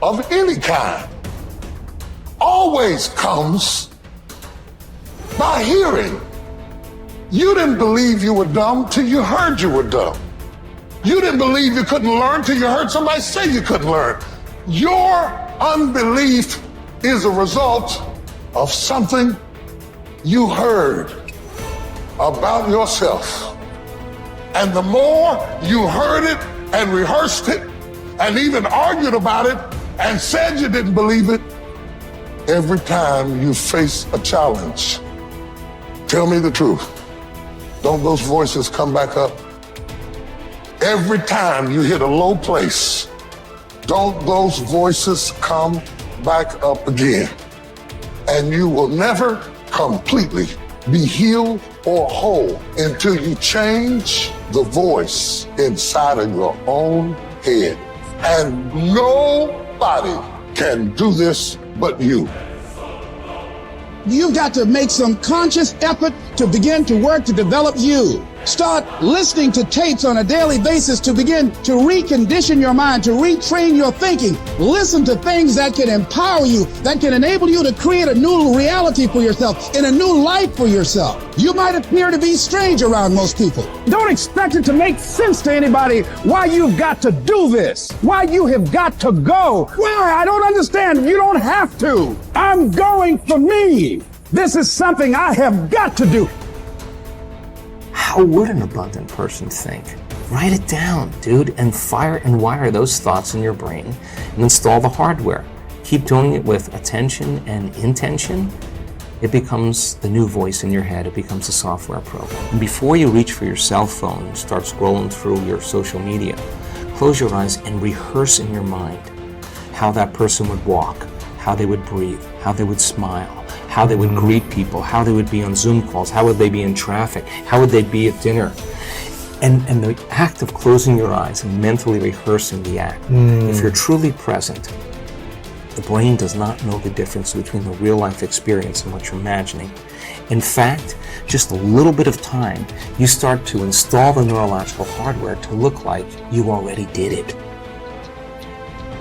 of any kind always comes by hearing. You didn't believe you were dumb till you heard you were dumb. You didn't believe you couldn't learn till you heard somebody say you couldn't learn. Your unbelief is a result of something you heard about yourself. And the more you heard it and rehearsed it and even argued about it and said you didn't believe it, every time you face a challenge, tell me the truth, don't those voices come back up? Every time you hit a low place, don't those voices come back up again? And you will never completely be healed or whole until you change the voice inside of your own head. And nobody can do this but you. You've got to make some conscious effort to begin to work to develop you. Start listening to tapes on a daily basis to begin to recondition your mind, to retrain your thinking. Listen to things that can empower you, that can enable you to create a new reality for yourself and a new life for yourself. You might appear to be strange around most people. Don't expect it to make sense to anybody why you've got to do this, why you have got to go. Why? I don't understand. You don't have to. I'm going for me. This is something I have got to do. How would an abundant person think? Write it down, dude, and fire and wire those thoughts in your brain and install the hardware. Keep doing it with attention and intention. It becomes the new voice in your head. It becomes a software program. And before you reach for your cell phone and start scrolling through your social media, close your eyes and rehearse in your mind how that person would walk, how they would breathe, how they would smile, how they would greet people, how they would be on Zoom calls, how would they be in traffic, how would they be at dinner. And the act of closing your eyes and mentally rehearsing the act, if you're truly present, the brain does not know the difference between the real life experience and what you're imagining. In fact, just a little bit of time, you start to install the neurological hardware to look like you already did it.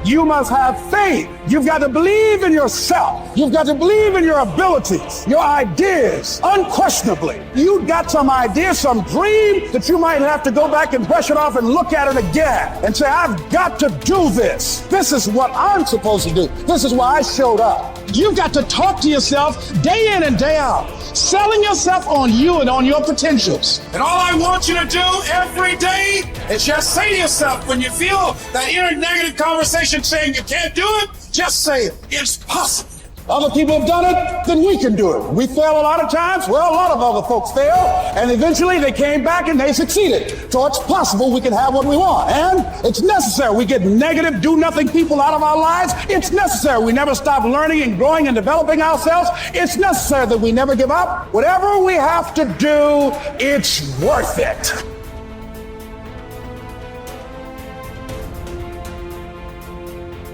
You must have faith. You've got to believe in yourself. You've got to believe in your abilities, your ideas, unquestionably. You've got some idea, some dream that you might have to go back and brush it off and look at it again and say, I've got to do this. This is what I'm supposed to do. This is why I showed up. You've got to talk to yourself day in and day out, selling yourself on you and on your potentials. And all I want you to do every day is just say to yourself, when you feel that inner negative conversation saying you can't do it, just say, it's possible. Other people have done it, then we can do it. We fail a lot of times. Well, a lot of other folks fail, and eventually they came back and they succeeded. So it's possible we can have what we want, and it's necessary. We get negative, do-nothing people out of our lives. It's necessary. We never stop learning and growing and developing ourselves. It's necessary that we never give up. Whatever we have to do, it's worth it.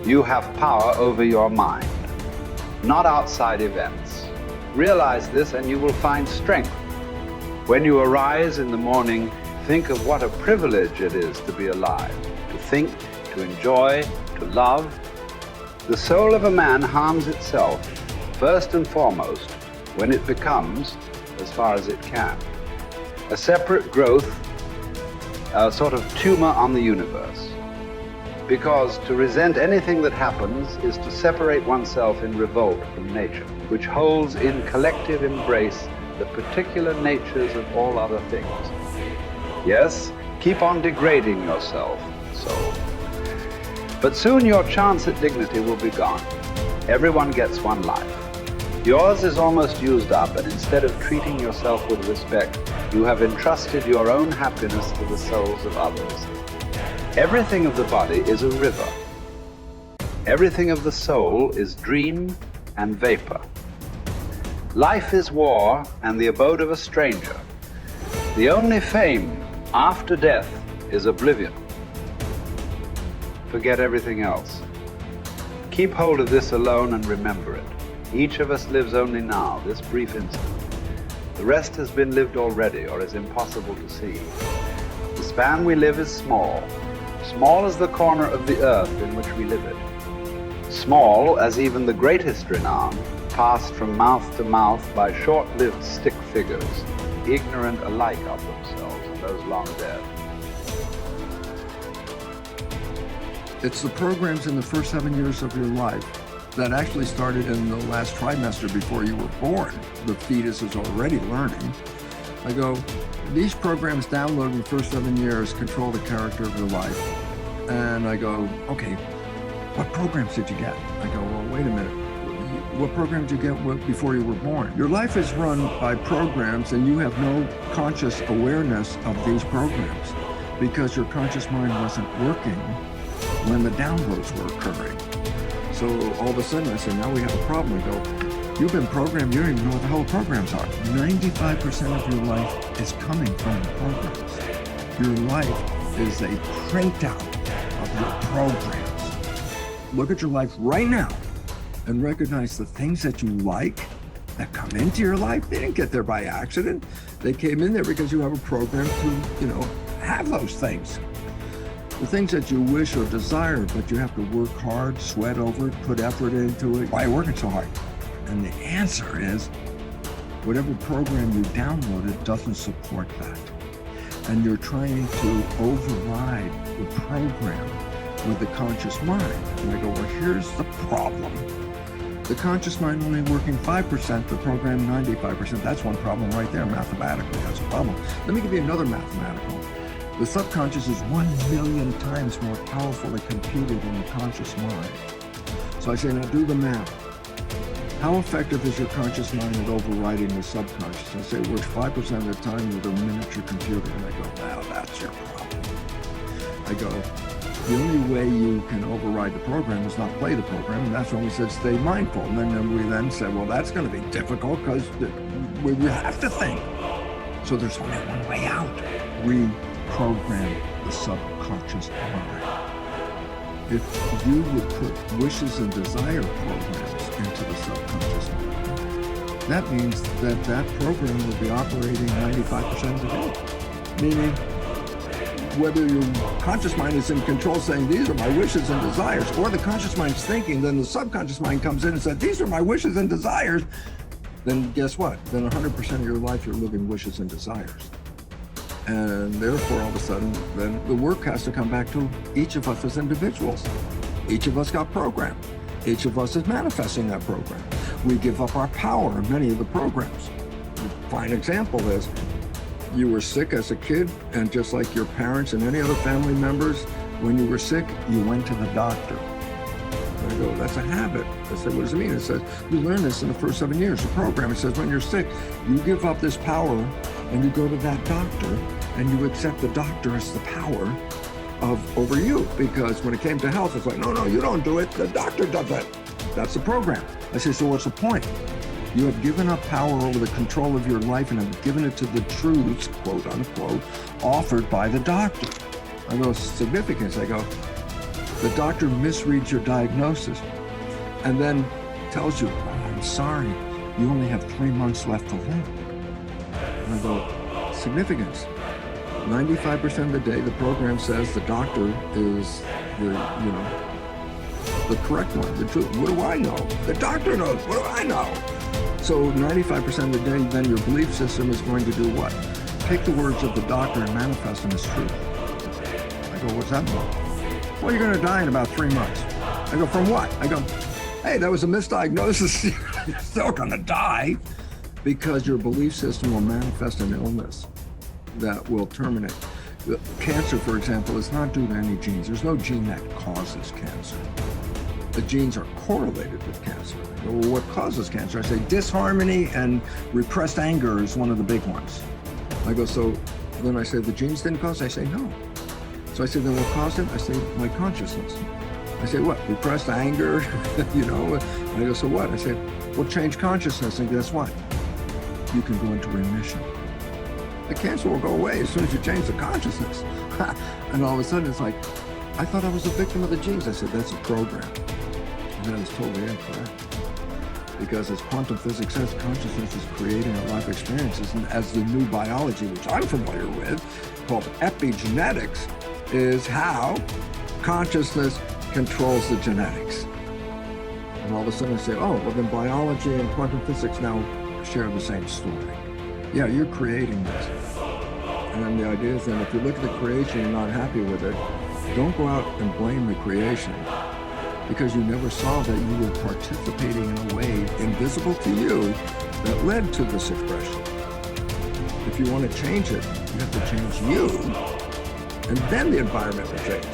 You have power over your mind, not outside events. Realize this and you will find strength. When you arise in the morning, think of what a privilege it is to be alive, to think, to enjoy, to love. The soul of a man harms itself, first and foremost, when it becomes, as far as it can, a separate growth, a sort of tumor on the universe. Because to resent anything that happens is to separate oneself in revolt from nature, which holds in collective embrace the particular natures of all other things. Yes, keep on degrading yourself, soul. But soon your chance at dignity will be gone. Everyone gets one life. Yours is almost used up, and instead of treating yourself with respect, you have entrusted your own happiness to the souls of others. Everything of the body is a river. Everything of the soul is dream and vapor. Life is war and the abode of a stranger. The only fame after death is oblivion. Forget everything else. Keep hold of this alone and remember it. Each of us lives only now, this brief instant. The rest has been lived already or is impossible to see. The span we live is small. Small as the corner of the earth in which we live it. small as even the greatest renown, passed from mouth to mouth by short-lived stick figures, ignorant alike of themselves and those long dead. It's the programs in the first 7 years of your life that actually started in the last trimester before you were born. The fetus is already learning. I go, these programs downloaded in the first 7 years control the character of your life. And I go, okay, what programs did you get? I go, well, wait a minute. What program did you get before you were born? Your life is run by programs and you have no conscious awareness of these programs because your conscious mind wasn't working when the downloads were occurring. So all of a sudden I said, now we have a problem. I go, you've been programmed, you don't even know what the hell the programs are. 95% of your life is coming from the programs. Your life is a printout of your programs. Look at your life right now and recognize the things that you like that come into your life. They didn't get there by accident. They came in there because you have a program to, have those things. The things that you wish or desire, but you have to work hard, sweat over it, put effort into it. Why are you working so hard? And the answer is, whatever program you downloaded doesn't support that. And you're trying to override the program with the conscious mind. And I go, well, here's the problem. The conscious mind only working 5%, the program 95%. That's one problem right there, mathematically. That's a problem. Let me give you another mathematical. The subconscious is 1 million times more powerfully computed than the conscious mind. So I say, now do the math. How effective is your conscious mind at overriding the subconscious? I say it works 5% of the time with a miniature computer. And I go, wow, that's your problem. I go, the only way you can override the program is not play the program. And that's when we said stay mindful. And then we then said, well, that's going to be difficult because we have to think. So there's only one way out. Reprogram the subconscious mind. If you would put wishes and desire programs into the subconscious mind, that means that that program will be operating 95% of the day. Meaning, whether your conscious mind is in control saying, these are my wishes and desires, or the conscious mind's thinking, then the subconscious mind comes in and says, these are my wishes and desires, then guess what? Then 100% of your life you're living wishes and desires. And therefore, all of a sudden, then the work has to come back to each of us as individuals. Each of us got programmed. Each of us is manifesting that program. We give up our power in many of the programs. A fine example is, you were sick as a kid, and just like your parents and any other family members, when you were sick, you went to the doctor. And I go, that's a habit. I said, what does it mean? It says, you learn this in the first 7 years. The program, it says, when you're sick, you give up this power and you go to that doctor and you accept the doctor as the power over you. Because when it came to health, it's like, no, you don't do it. The doctor does it. That's the program. I say, so what's the point? You have given up power over the control of your life and have given it to the truths, quote unquote, offered by the doctor. I go, significance. I go, the doctor misreads your diagnosis and then tells you, oh, I'm sorry, you only have 3 months left to live. And I go, significance. 95% of the day, the program says the doctor is the correct one, the truth. What do I know? The doctor knows. What do I know? So 95% of the day, then your belief system is going to do what? Take the words of the doctor and manifest them as truth. I go, what's that about? Well, you're going to die in about 3 months. I go, from what? I go, hey, that was a misdiagnosis. You're still going to die because your belief system will manifest an illness that will terminate. Cancer, for example, is not due to any genes. There's no gene that causes cancer. The genes are correlated with cancer. Well, what causes cancer? I say disharmony and repressed anger is one of the big ones. I go, so then I say the genes didn't cause it? I say no. So I say, then what caused it? I say my consciousness. I say, what? Repressed anger, And I go, so what? I say, well, change consciousness, and guess what? You can go into remission. The cancer will go away as soon as you change the consciousness. And all of a sudden it's like, I thought I was a victim of the genes. I said, that's a program. And that is totally incorrect. Because as quantum physics says, consciousness is creating our life experiences. And as the new biology, which I'm familiar with, called epigenetics, is how consciousness controls the genetics. And all of a sudden I say, oh, well then biology and quantum physics now share the same story. Yeah, you're creating this. And then the idea is that if you look at the creation and you're not happy with it, don't go out and blame the creation, because you never saw that you were participating in a way invisible to you that led to this expression. If you want to change it, you have to change you, and then the environment will change.